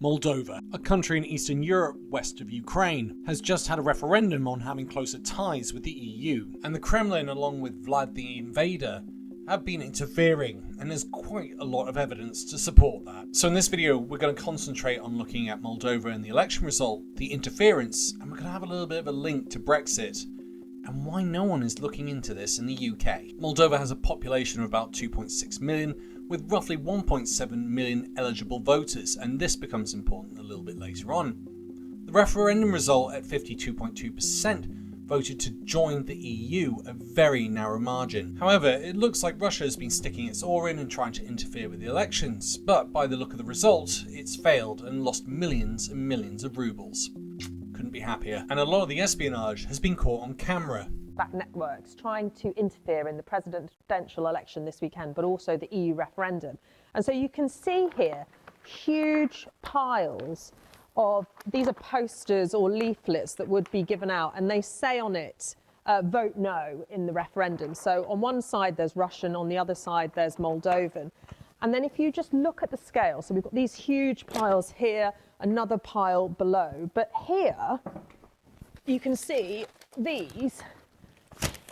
Moldova, a country in Eastern Europe west of Ukraine, has just had a referendum on having closer ties with the EU, and the Kremlin, along with Vlad the Invader, have been interfering, and there's quite a lot of evidence to support that. So in this video, we're going to concentrate on looking at Moldova and the election result, the interference, and we're going to have a little bit of a link to Brexit, and why no one is looking into this in the UK. Moldova has a population of about 2.6 million, with roughly 1.7 million eligible voters, and this becomes important a little bit later on. The referendum result at 52.2% voted to join the EU, a very narrow margin. However, it looks like Russia has been sticking its oar in and trying to interfere with the elections, but by the look of the result, it's failed and lost millions and millions of rubles. Couldn't be happier. And a lot of the espionage has been caught on camera. Back networks trying to interfere in the presidential election this weekend, but also the EU referendum. And so you can see here huge piles of, these are posters or leaflets that would be given out, and they say on it, vote no in the referendum. So on one side there's Russian, on the other side there's Moldovan. And then if you just look at the scale, so we've got these huge piles here, another pile below, but here you can see these.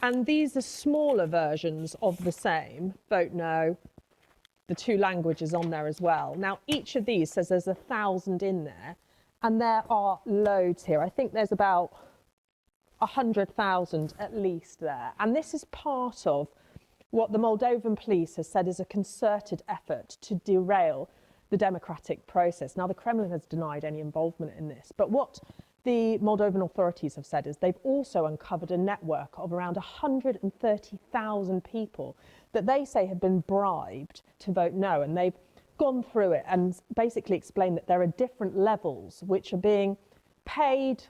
And these are smaller versions of the same, vote no, the two languages on there as well. Now, each of these says there's 1,000 in there, and there are loads here. I think there's about 100,000 at least there. And this is part of what the Moldovan police has said is a concerted effort to derail the democratic process. Now, the Kremlin has denied any involvement in this, but what the Moldovan authorities have said is they've also uncovered a network of around 130,000 people that they say have been bribed to vote no, and they've gone through it and basically explained that there are different levels which are being paid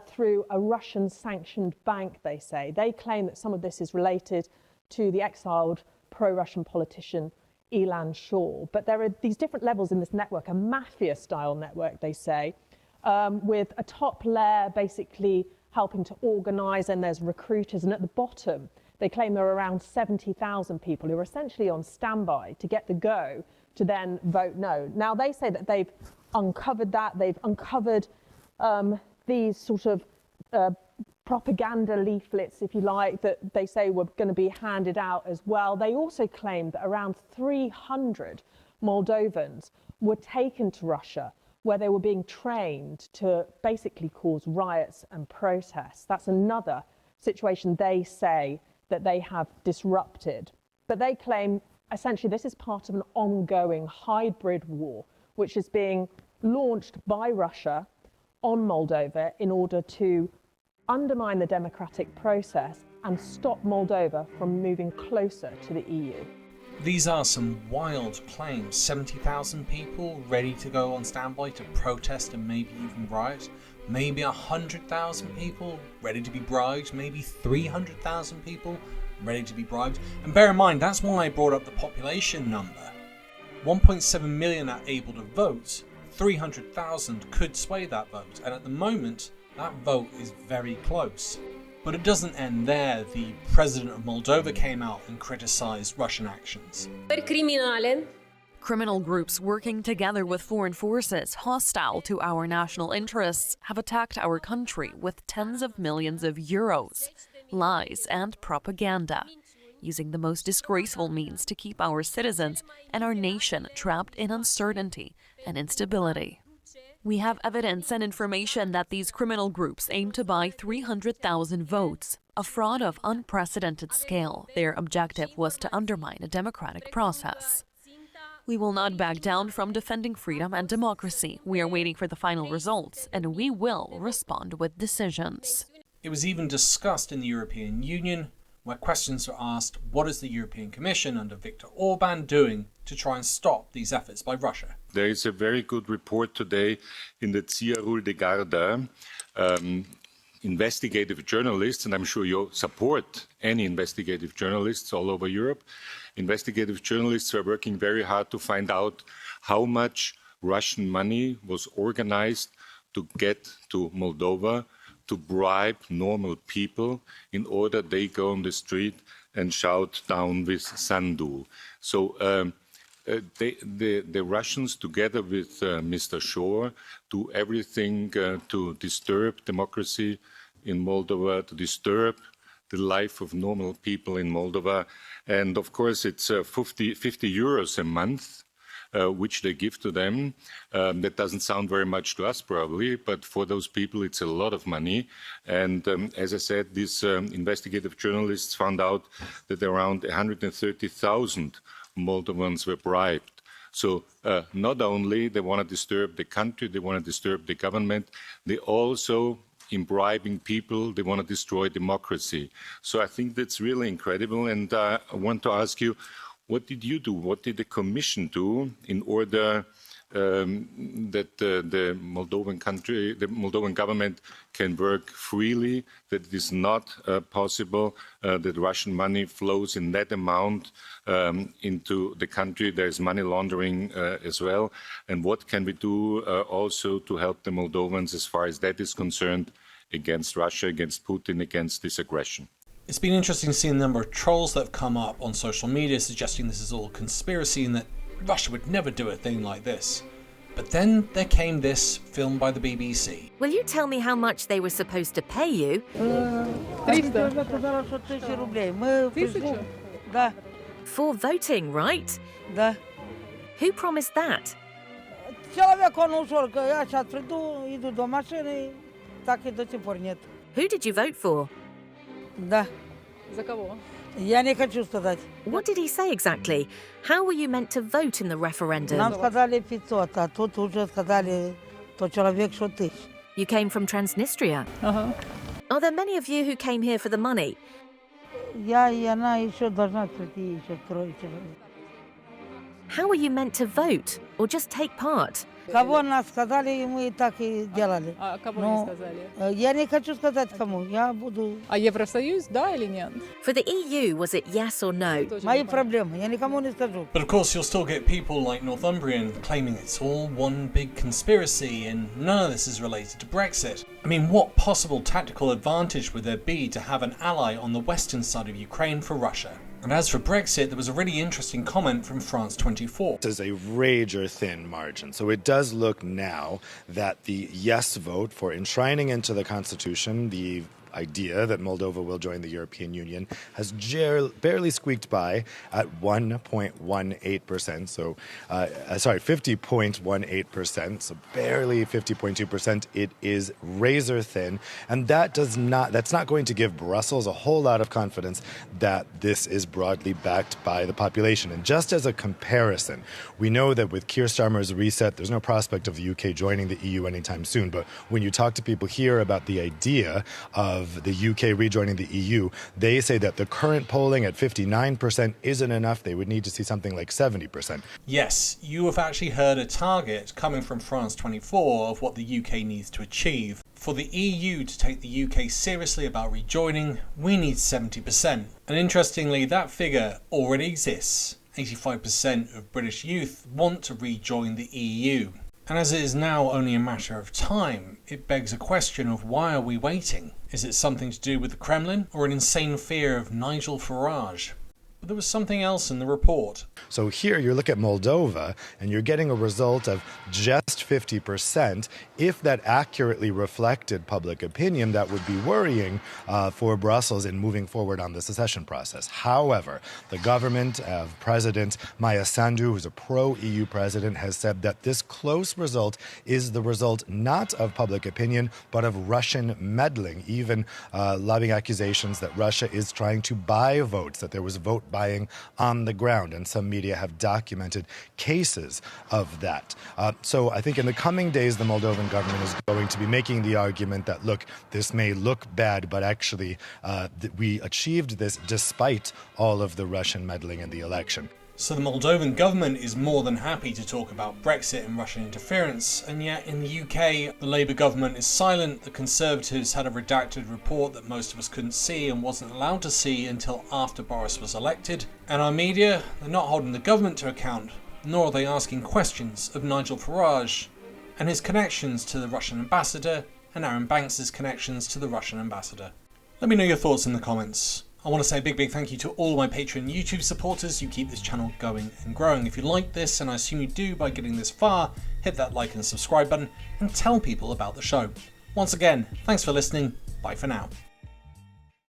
through a Russian-sanctioned bank, they say. They claim that some of this is related to the exiled pro-Russian politician Ilan Shaw, but there are these different levels in this network, a mafia-style network, they say, with a top layer basically helping to organise, and there's recruiters, and at the bottom they claim there are around 70,000 people who are essentially on standby to get the go to then vote no. Now they say that they've uncovered that, they've uncovered these sort of propaganda leaflets, if you like, that they say were going to be handed out as well. They also claim that around 300 Moldovans were taken to Russia, where they were being trained to basically cause riots and protests. That's another situation they say that they have disrupted. But they claim essentially this is part of an ongoing hybrid war, which is being launched by Russia on Moldova in order to undermine the democratic process and stop Moldova from moving closer to the EU. These are some wild claims. 70,000 people ready to go on standby to protest and maybe even riot. Maybe 100,000 people ready to be bribed. Maybe 300,000 people ready to be bribed. And bear in mind, that's why I brought up the population number. 1.7 million are able to vote. 300,000 could sway that vote. And at the moment, that vote is very close. But it doesn't end there. The president of Moldova came out and criticized Russian actions. Criminal groups working together with foreign forces hostile to our national interests have attacked our country with tens of millions of euros, lies and propaganda, using the most disgraceful means to keep our citizens and our nation trapped in uncertainty and instability. We have evidence and information that these criminal groups aim to buy 300,000 votes, a fraud of unprecedented scale. Their objective was to undermine a democratic process. We will not back down from defending freedom and democracy. We are waiting for the final results, and we will respond with decisions. It was even discussed in the European Union, where questions were asked, what is the European Commission under Viktor Orban doing to try and stop these efforts by Russia? There is a very good report today in the Ziarul de Garda, investigative journalists, and I'm sure you support any investigative journalists all over Europe. Investigative journalists are working very hard to find out how much Russian money was organized to get to Moldova to bribe normal people in order they go on the street and shout down with Sandu. So The Russians, together with Mr. Shore, do everything to disturb democracy in Moldova, to disturb the life of normal people in Moldova. And of course, it's 50 euros a month, which they give to them. That doesn't sound very much to us, probably, but for those people, it's a lot of money. And as I said, these investigative journalists found out that around 130,000 Moldovans were bribed. So not only they want to disturb the country, they want to disturb the government, they also, in bribing people, they want to destroy democracy. So I think that's really incredible. And I want to ask you, what did you do? What did the Commission do in order that the Moldovan government can work freely, that it is not possible that Russian money flows in that amount into the country? There is money laundering as well. And what can we do also to help the Moldovans as far as that is concerned against Russia, against Putin, against this aggression? It's been interesting to see a number of trolls that have come up on social media suggesting this is all conspiracy and that Russia would never do a thing like this. But then there came this, filmed by the BBC. Will you tell me how much they were supposed to pay you? 300. For voting, right? Da. Who promised that? Who did you vote for? Da. За кого? Я не хочу сказать. What did he say exactly? How were you meant to vote in the referendum? Нам сказали 500, а тут уже сказали, то человек 100 тысяч. You came from Transnistria. Ага. Are there many of you who came here for the money? Я и она еще должна прийти, еще трое человек. How were you meant to vote or just take part? Кого нас сказали, и мы и так и делали. А кого Ну, не сказали? Я не хочу сказать кому, я буду... А Евросоюз, да или нет? For the EU, was it yes or no? Мои проблемы, я никому не скажу. But of course you'll still get people like Northumbrian claiming it's all one big conspiracy and none of this is related to Brexit. I mean, what possible tactical advantage would there be to have an ally on the western side of Ukraine for Russia? And as for Brexit, there was a really interesting comment from France 24. This is a razor-thin margin. So it does look now that the yes vote for enshrining into the Constitution the idea that Moldova will join the European Union has barely squeaked by at 1.18%. So, 50.18%. So barely 50.2%. It is razor thin, and that's not going to give Brussels a whole lot of confidence that this is broadly backed by the population. And just as a comparison, we know that with Keir Starmer's reset, there's no prospect of the UK joining the EU anytime soon. But when you talk to people here about the idea of the UK rejoining the EU, they say that the current polling at 59% isn't enough. They would need to see something like 70%. Yes, you have actually heard a target coming from France 24 of what the UK needs to achieve. For the EU to take the UK seriously about rejoining, we need 70%. And interestingly, that figure already exists. 85% of British youth want to rejoin the EU. And as it is now only a matter of time, it begs a question of why are we waiting? Is it something to do with the Kremlin or an insane fear of Nigel Farage? But there was something else in the report. So here you look at Moldova and you're getting a result of just 50%. If that accurately reflected public opinion, that would be worrying for Brussels in moving forward on the secession process. However, the government of President Maia Sandu, who's a pro-EU president, has said that this close result is the result not of public opinion, but of Russian meddling, even lobbing accusations that Russia is trying to buy votes, that there was vote buying on the ground, and some media have documented cases of that. So I think in the coming days, the Moldovan government is going to be making the argument that, look, this may look bad, but actually we achieved this despite all of the Russian meddling in the election. So the Moldovan government is more than happy to talk about Brexit and Russian interference, and yet in the UK, the Labour government is silent. The Conservatives had a redacted report that most of us couldn't see and wasn't allowed to see until after Boris was elected. And our media, they're not holding the government to account, nor are they asking questions of Nigel Farage and his connections to the Russian ambassador and Aaron Banks' connections to the Russian ambassador. Let me know your thoughts in the comments. I want to say a big thank you to all my Patreon and YouTube supporters. You keep this channel going and growing. If you like this, and I assume you do by getting this far, hit that like and subscribe button and tell people about the show. Once again, thanks for listening. Bye for now.